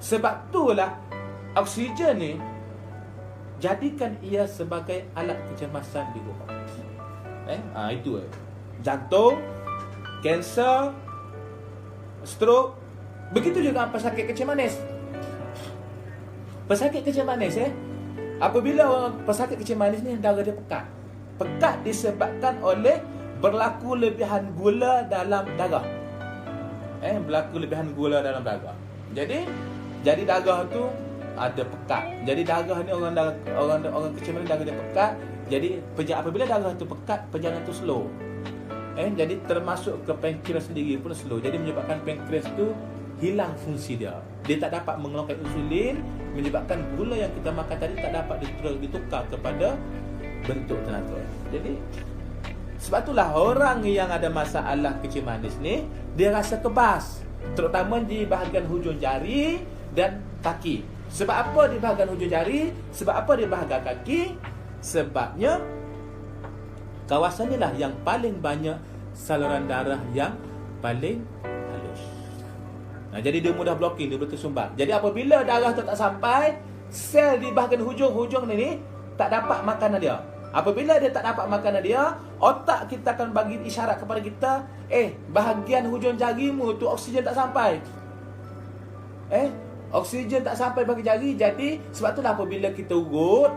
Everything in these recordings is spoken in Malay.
Sebab itulah oksigen ni jadikan ia sebagai alat kecemasan di rumah. Itu jantung, kanser, stroke. Begitu juga pesakit kecil manis. Pesakit kecil manis apabila pesakit kecil manis ni darah dia pekat. Pekat disebabkan oleh berlaku lebihan gula dalam darah. Berlaku lebihan gula dalam darah. Jadi darah tu ada pekat. Jadi darah ni orang kecil manis darah dia pekat. Jadi apabila darah tu pekat, perjalanan tu slow. Jadi termasuk ke pankreas sendiri pun slow. Jadi menyebabkan pankreas tu hilang fungsi dia. Dia tak dapat mengeluarkan insulin, menyebabkan gula yang kita makan tadi tak dapat ditukar kepada bentuk tenaga. Jadi sebab itulah orang yang ada masalah kecil manis ni, dia rasa kebas, terutama di bahagian hujung jari dan kaki. Sebab apa di bahagian hujung jari? Sebab apa di bahagian kaki? Sebabnya kawasan inilah yang paling banyak saluran darah yang paling halus. Jadi dia mudah blocking, dia boleh tersumbat. Jadi apabila darah tu tak sampai, sel di bahagian hujung ni tak dapat makanan dia. Apabila dia tak dapat makanan dia, otak kita akan bagi isyarat kepada kita, bahagian hujung jarimu tu oksigen tak sampai. Oksigen tak sampai bagi jari. Jadi sebab itulah apabila kita urut,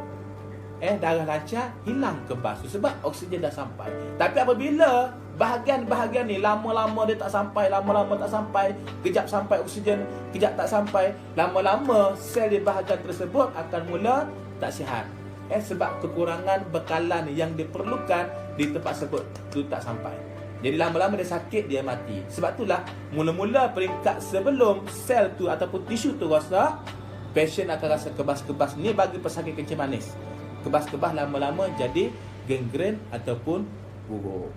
darah lancar, hilang kebas sebab oksigen dah sampai. Tapi apabila bahagian-bahagian ni lama-lama dia tak sampai, kejap sampai oksigen, kejap tak sampai, lama-lama sel di bahagian tersebut akan mula tak sihat. Sebab kekurangan bekalan yang diperlukan di tempat tersebut tu tak sampai. Jadi lama-lama dia sakit, dia mati. Sebab itulah mula-mula peringkat sebelum sel tu ataupun tisu tu rosak, pasien akan rasa kebas-kebas. Ni bagi pesakit kencing manis. Kebas-kebas lama-lama jadi gangren ataupun gugur.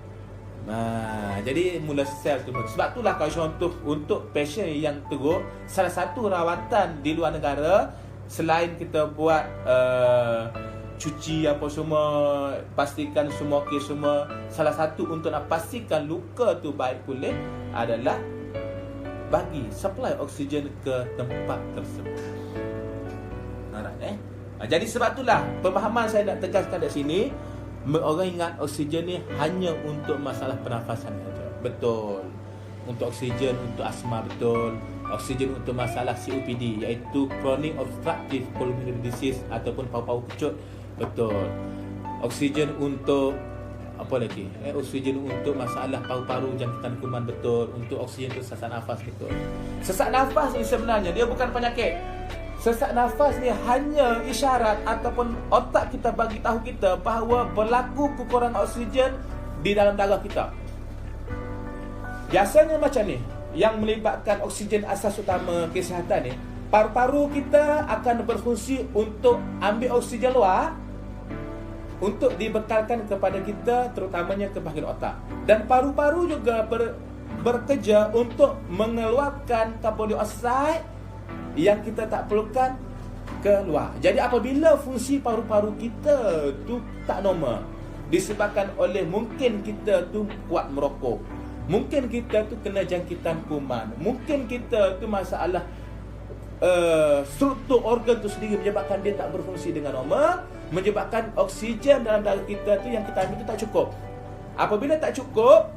Jadi mula sel tu. Sebab itulah kalau contoh untuk pasien yang teruk, salah satu rawatan di luar negara, selain kita buat cuci apa semua, pastikan semua okey semua, salah satu untuk nak pastikan luka tu baik pulih adalah bagi supply oksigen ke tempat tersebut. Alright, jadi sebab itulah pemahaman saya nak tegaskan di sini, orang ingat oksigen ni hanya untuk masalah pernafasan saja. Betul. Untuk oksigen untuk asma, betul. Oksigen untuk masalah COPD, iaitu chronic obstructive pulmonary disease ataupun paru-paru kecut, betul. Oksigen untuk apa lagi? Oksigen untuk masalah paru-paru, jangkitan kuman, betul. Untuk oksigen untuk sesak nafas, betul. Sesak nafas ni sebenarnya dia bukan penyakit. Sesak nafas ni hanya isyarat ataupun otak kita bagi tahu kita bahawa berlaku kekurangan oksigen di dalam darah kita. Biasanya macam ni, yang melibatkan oksigen asas utama kesihatan ni, paru-paru kita akan berfungsi untuk ambil oksigen luar untuk dibekalkan kepada kita, terutamanya ke bahagian otak. Dan paru-paru juga bekerja untuk mengeluarkan karbon dioksida yang kita tak perlukan keluar. Jadi apabila fungsi paru-paru kita tu tak normal, disebabkan oleh mungkin kita tu kuat merokok, mungkin kita tu kena jangkitan kuman, mungkin kita tu masalah struktur organ tu sendiri menyebabkan dia tak berfungsi dengan normal, menyebabkan oksigen dalam darah kita tu yang kita ambil tu tak cukup. Apabila tak cukup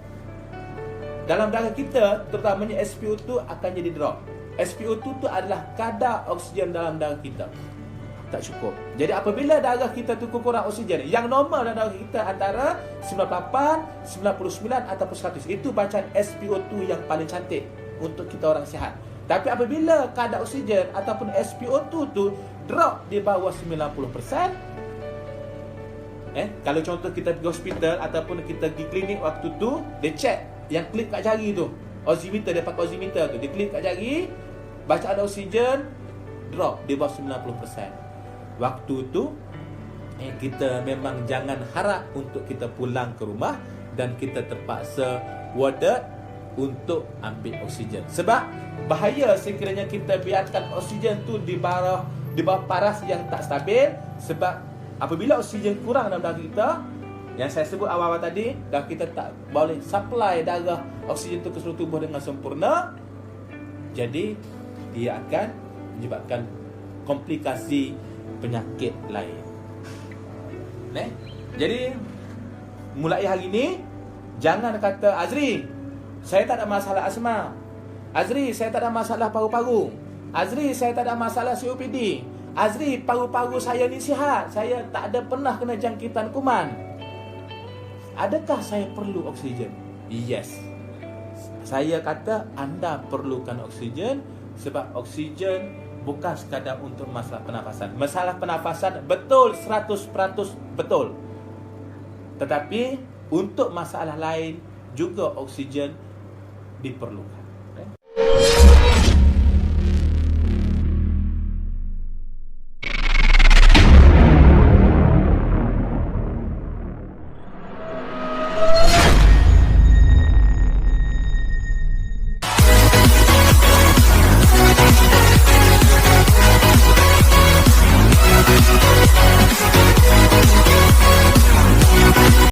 dalam darah kita, terutamanya SpO2 akan jadi drop. SpO2 tu adalah kadar oksigen dalam darah kita tak cukup. Jadi apabila darah kita tu kekurangan oksigen, yang normal dalam darah kita antara 98, 99 ataupun 100. Itu bacaan SpO2 yang paling cantik untuk kita orang sihat. Tapi apabila kadar oksigen ataupun SpO2 tu drop di bawah 90%, kalau contoh kita pergi hospital ataupun kita pergi klinik waktu tu, dia check yang klip kat jari tu, oximeter, dia pakai oximeter tu, dia klip kat jari, bacaan oksigen drop di bawah 90%. Waktu tu kita memang jangan harap untuk kita pulang ke rumah dan kita terpaksa warded untuk ambil oksigen. Sebab bahaya sekiranya kita biarkan oksigen tu di bawah paras yang tak stabil. Sebab apabila oksigen kurang dalam darah kita, yang saya sebut awal-awal tadi, darah kita tak boleh supply darah oksigen tu ke seluruh tubuh dengan sempurna. Jadi dia akan menyebabkan komplikasi penyakit lain. Jadi mulai hari ini jangan kata, Azri, saya tak ada masalah asma. Azri, saya tak ada masalah paru-paru. Azri, saya tak ada masalah COPD. Azri, paru-paru saya ni sihat. Saya tak ada pernah kena jangkitan kuman. Adakah saya perlu oksigen? Yes. Saya kata anda perlukan oksigen sebab oksigen bukan sekadar untuk masalah pernafasan. Masalah pernafasan betul 100% betul. Tetapi untuk masalah lain juga oksigen diperlukan.